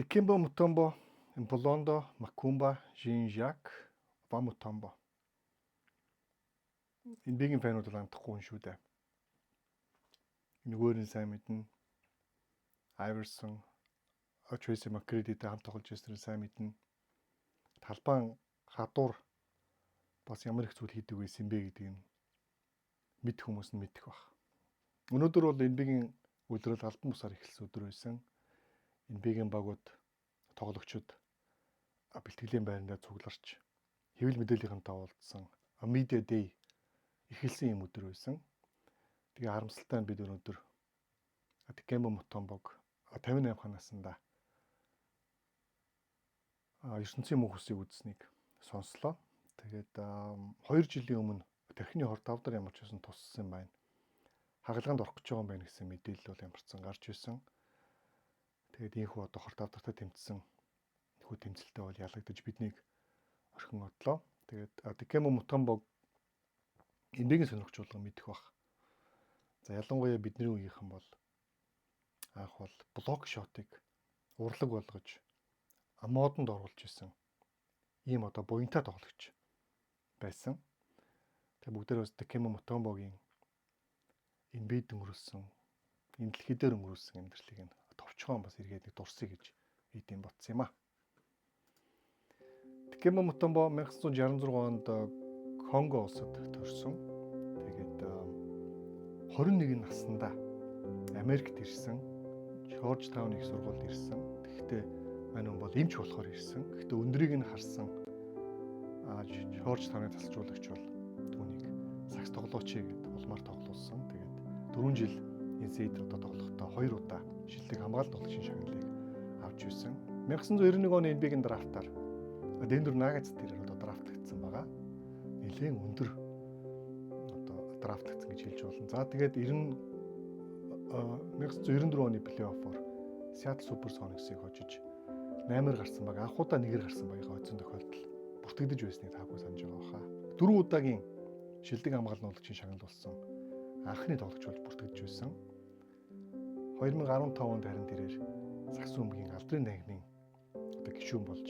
Dikembe Mutombo, Mpolondo, Macumba, Jean-Jacques, Mutombo. Энэ бигийн фанууд бол андахгүй хүн шүү дээ. Нөгөөрийн сайн мэднэ. Iverson, Tracy McGrady-тэй хамт тоглож ирсэн сайн мэднэ. Талбайн хадуур бас ямар их зүйл хийдэг байсан бэ гэдгийг мэд хүмүүс нь мэдэх баг. Өнөөдөр бол энэ бигийн өдрөл албан бусаар эхэлсэн өдөр байсан. Энэ бигийн багууд тоглогчид бэлтгэлийн байрандаа цугларч хэвлэл мэдээллийнхэнтэй уулзсан Media Day эхэлсэн юм өдөр байсан. Тэгээ харамсалтай нь бид өнөөдөр Dikembe Mutombog 58 наснда ертөнцийн мөнх усыг үзснийг сонслоо. Тэгээд 2 жилийн өмнө тархины хорт давдар ямар ч байсан туссан байна. Хагалгаанд орох гэж байгаа юм байна гэсэн мэдээлэл бол ямарчсан гарч ирсэн. Тэгээд ийхүү одоо хорт давдартай тэмцсэн хүү тэмцэлтэй бол ялагдаж биднийг орхин одлоо. Тэгээд Dikembe Mutombog эндийн сонирхолтой мэдэх бах. За ялангуяа бидний үеийнхэн бол анх бол блок шотыг урлаг болгож модонд оруулж исэн ийм одоо буянтай тоглогч байсан. Тэгээ бүгдээрээ бас Dikembe Mutomboгийн энэ бид өнгөрүүлсэн энэ дэлхий дээр өнгөрүүлсэн амьдралыг нь товчхон бас эргээд нэг дурсъя гэж идэм бодсон юм а. Dikembe Mutombo 1966 онд Конго улсад төрсөн. Тэгээд 21 наснда Америкт ирсэн. Жоржтаун их сургуульд ирсэн. Тэгэхдээ мань бол эмч болохоор ирсэн. Гэхдээ өндрийг нь харсан Жоржтауныг засалжуулагч бол түүнийг сакс тоглоочий гэд улмаар тоглуулсан. Тэгээд 4 жил NCAA-д одоо тоглохдоо 2 удаа шилдэг хамгаалалт тоглогчийн шагналыг авч ирсэн. 1991 оны NBA-ийн драфтаар Denver Nuggets дээр одоо драфтлагдсан байгаа. Нэлээд өндөр одоо драфтлагдсан гэж хэлж болно. За тэгээд 1994 оны плей-оффоор Seattle Supersonics-ыг хожиж 8-аар гарсан баг. Анхудаа 1-ээр гарсан багийн ойцсон тохиолдол бүртгэгдэж байсныг таагүй санаж байгаа хаа. 4 удаагийн шилдэг хамгаалалт тоглогчийн шагнал болсон. Анхны тоглогч болж бүртгэгдэж байсан. 2015 онд харин тэрээр Сакс өмгийн алдрын танхимын одоо гишүүн болж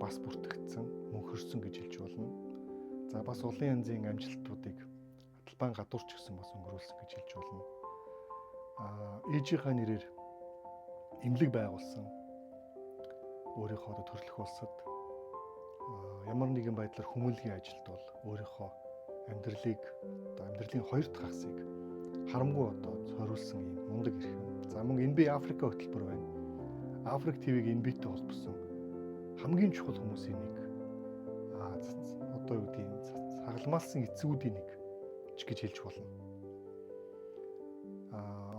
бас бүртгэгдсэн, мөнхөрсөн гэж хэлж болно. За бас олон янзын амжилтуудыг талбайн гадуурч гэсэн бас өнгөрүүлсэн гэж хэлж болно. Ээжийнхаа нэрээр эмнэлэг байгуулсан. Өөрийнхөө төрөлх улсад ямар нэгэн байдлаар хүмүүнлэгийн ажилд бол өөрийнхөө амьдралын хоёр дахь хагасыг харамгүй одоо зориулсан юм мундаг эрхэм. За мөн NBA Африка хөтөлбөр байна. Африк ТV-г NBA-тэй холбосон хамгийн чухал хүмүүсийн нэг одоо юу гэдгийг сагалмаалсан эцгүүдийн нэг ч гэж хэлж болно.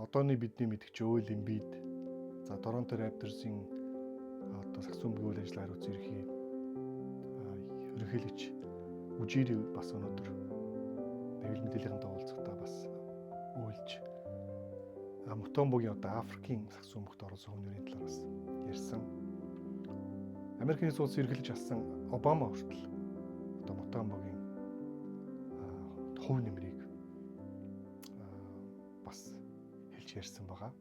Одооны бидний мэдгч Joel Embiid, за Toronto Raptors-ийн одоо сакс өмгийн үйл ажиллагаа хариуцсан ерөнхийлөгч Ужири бас өнөөдөр хэвлэл мэдээллийнхэнтэй уулзахдаа бас үйлж Mutomboгийн одоо Африкийн сакс өмгт орсон хүмүүрийн талаар бас ярьсан. Америкийн улс ерөнхийлж авсан Обама хүртэл одоо Mutomboгийн хувь нэмрийг бас хэлж ярьсан байгаа.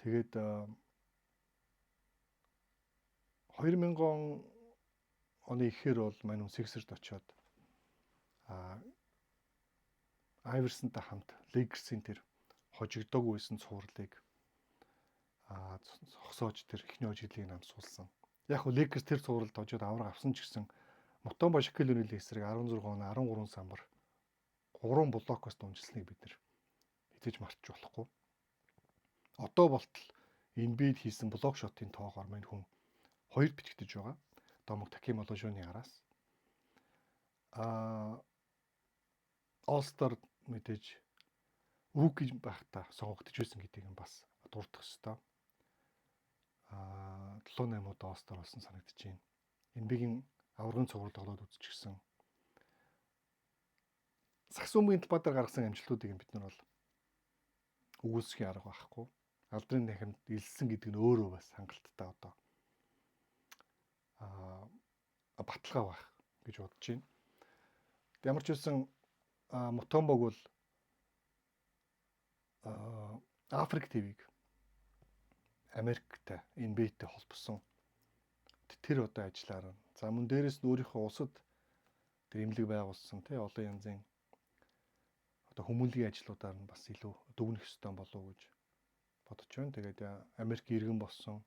Тэгээд 2000 оны эхээр бол мань Sixers-д очиод Iverson-тай хамт Lakers-ийн тэр хожигдоогүй байсан цувралыг зогсоож тэр эхний хожигдлыг намсуулсан. Яг нь Lakers тэр цувралд хожоод авраг авсан ч гэсэн Mutombo Shaquille O'Neal-ийн эсрэг 16 он 13 самбар 3 блокоос дунжилсныг бид нэр хэзээж мартаж болохгүй. Одоо болтол Embiid хийсэн блок шотын тоогоор мань хүн 2 битгэж байгаа. Домог Hakeem Olajuwon-ы араас. All-Star мэдээж rookie байхдаа сонгогдож байсан гэдгийг нь бас дурдах ёстой. 7-8 удаа All-Star болсон санагдаж байна. NBA-ийн аврагын цуврал тоглоод үзчихсэн. Сакс өмгийн талбай дээр гаргасан амжилтуудыг бид нар бол үгүйсэх арга байхгүй. Алдрын танхимд илсэн гэдэг нь өөрөө бас хангалттай одоо баталгаа байх гэж бодож байна. Ямар ч үсэн Mutombog бол Африк ТV-г Америктэй NBA-тэй холбосон тэр одоо ажиллаар. За мөн дээрэс нь өөрийнхөө улсад тэр имлэг байгуулсан тий олон янзын одоо хүмүүнлэгийн ажлуудаар нь бас илүү дүгнэх ёстой болов уу гэж бодож байна. Тэгээд Америк иргэн болсон.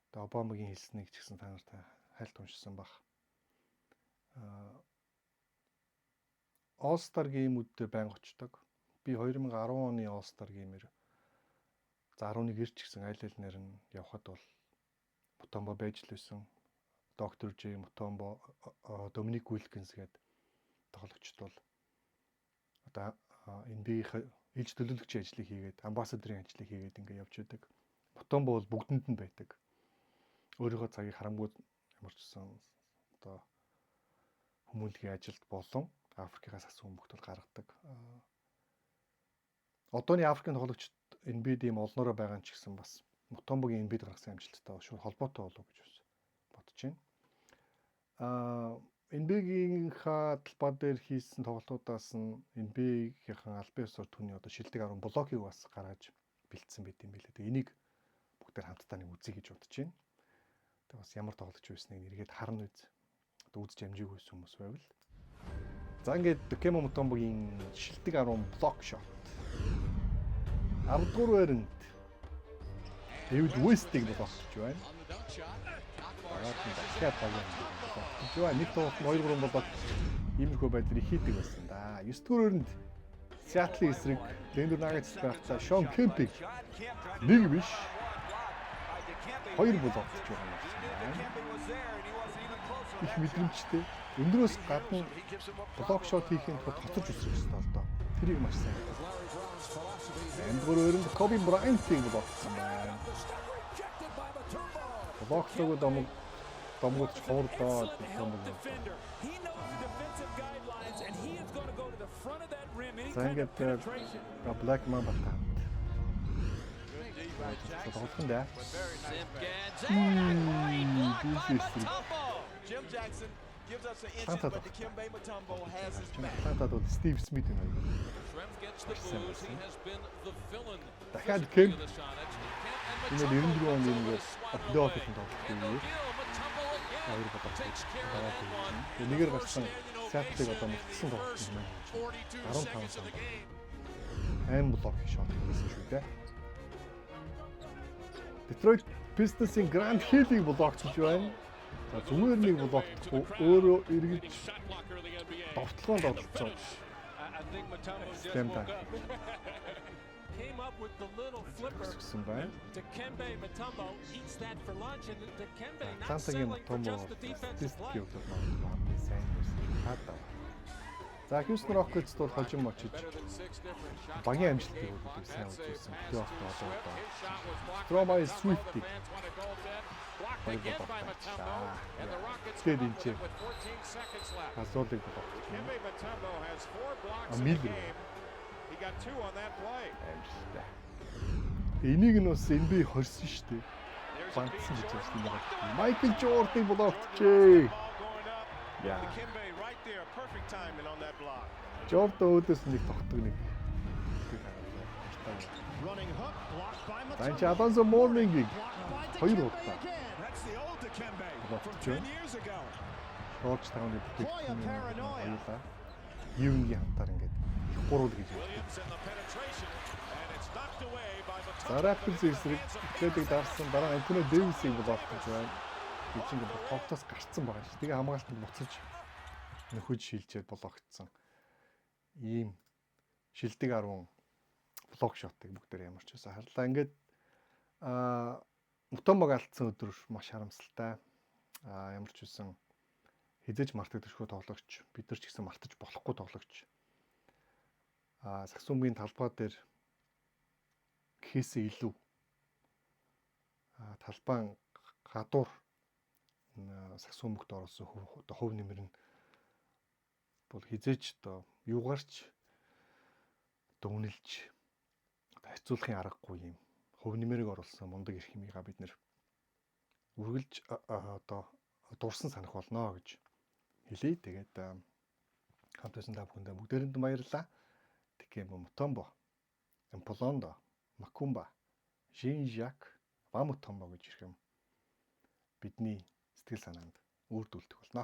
Одоо Обамагийн хэлснийг ч гэсэн та нарт хальт уншсан баг. All-Star геймүүдтэй байнга очдог. Би 2010 оны All-Star геймээр за 11-эр ч гэсэн аль алинаар нь явхад бол Мутомбо байж л байсан. Доктор Ж, Мутомбо, Доминик Уилкинс гээд тоглогчд бол одоо NBA-ийн ээлж төлөөлөгчийн ажлыг хийгээд, амбассадорын ажлыг хийгээд ингээд явж байдаг. Мутомбо бол бүгдэнд нь байдаг. Өөрийнхөө цагийг харамгүй ямар ч гэсэн одоо хүмүүнлэгийн ажилд болон Африкаас асуун хөлт гаргадаг. Одооны Африкийн тоглогчд NBA-д ийм олноороо байгаа ч гэсэн бас Мутомбогийн NBA-д гаргасан амжилттай шууд холбоотой болов гэж бодож байна. NBA-ийн талбай дээр хийсэн тоглолтуудаас нь NBA-ийн албан ёсоор түүний одоо шилдэг 10 блокийг бас гаргаж бэлдсэн байт юм билээ. Тэгээ энийг бүгдээр хамтдаа нэг үзье гэж бодож байна. Тэгээ бас ямар тоглож байсныг эргээд харна үз. Одоо үзэж амжаагүй байсан хүмүүс байвал. За ингээд Дикемо Мутомбогийн шилдэг 10 блок шот. 10 дугаар байранд Дэвид Уэстийг болгож байна. Дахиад багийн жоо нэг тоглолт 2-3 болоод иймэрхүү байдлаар хийдэг байсан да. 9 дугаар байранд Сиэтлын эсрэг Денвер Наггетс байхдаа Шон Кемпиг нэг биш 2 болгож байгаа юм байна. Их мэдрэмжтэй. Өндөрөөс гадна блок шот хийхин тулд хоцорч үсрэх хэрэгтэй болдоо. Тэрийг маш сайн. Эндгээр өрөнд Коби Брайантыг блоксон байна. Блоклог домгож хоордоод юм байна. Зангат Black Mamba та. Тоглох нь да. Jim Jackson gives us an insight about Dikembe Mutombo has his back. Тантад бол Стив Смит юм аа. Дахиад Кем. Энэ 94 оны ингээд плей-оффын тоглолт юм. Хоёр бодогдсон. Нэгээр гарсан Сиэтлыг одоо мэлтсэн тоглолт юм байна. 15 сая. Айн блок шот хийсэн шүү дээ. Detroit Pistons-ийн Grant Hill-ийг блоклож байна. За зүгээр нэг блоклохгүй өөрөө эргэж довтлогоо тоглолцсон. Стэмдэ. Гэсэн байна. Атлантагийн Мутомбо статистик явуулах маань сайн байсан. Хатаа. За Houston Rockets бол хожим очиж багийн амжилтыг өгдөг сайн үзүүлсэн. Плей-офф одоо Stromae Swift-ийг тэгээд энэ чинь асуулыг болгочихсон. Милер. Энийг нь бас NBA хорсон шүү дээ. Бантсан гэж байна. Майкл Жордан блоктжээ. Яа. Жордан өөдөөс нэг тогтдог нэг. Танч Алонсо Морнингийг 2 удаа. Шорч тагны бүтээгдэхүүн аюулаа. Юунгийн хамтаар ингээд их гурвал гэж байна. Зараптерс эсрэг Клэдэг дарсан дараа Антони Дэвисийг блоклож байна. Гэж ингээд тоглолтоос гарцсан байгаа шүү. Тэгээ хамгаалтанд буцаж нөхөж шилжээд блоклогдсон. Ийм шилдэг 10 блок шотыг бүгдээр ямар ч байсан харлаа. Ингээд Мутомбог алдсан өдөр маш харамсалтай. Ямар ч байсан хизээж мартагдчихгүй тоглогч, бид нар ч гэсэн мартаж болохгүй тоглогч. Саксумгийн талбай дээр гэхээсээ илүү талбайн гадуур Саксумгт орсон хөв нэмэр нь бол хизээж одоо юугаарч одоо үнэлж хайцуулахын аргагүй юм. Хөв нэмэрийг оруулсан мундаг эрх хэмийгээ бид нэр үргэлж одоо дурсан санах болно гэж хэлье. Тэгээд хамт байсан та бүхэндээ бүгдээрэнд баярлалаа. Дикемо Мутомбо, Эмполондо, Макумба, Жин Жак, Бамут томбоо гэж ирэх юм бидний сэтгэл санаанд үрдүүлдэг болно.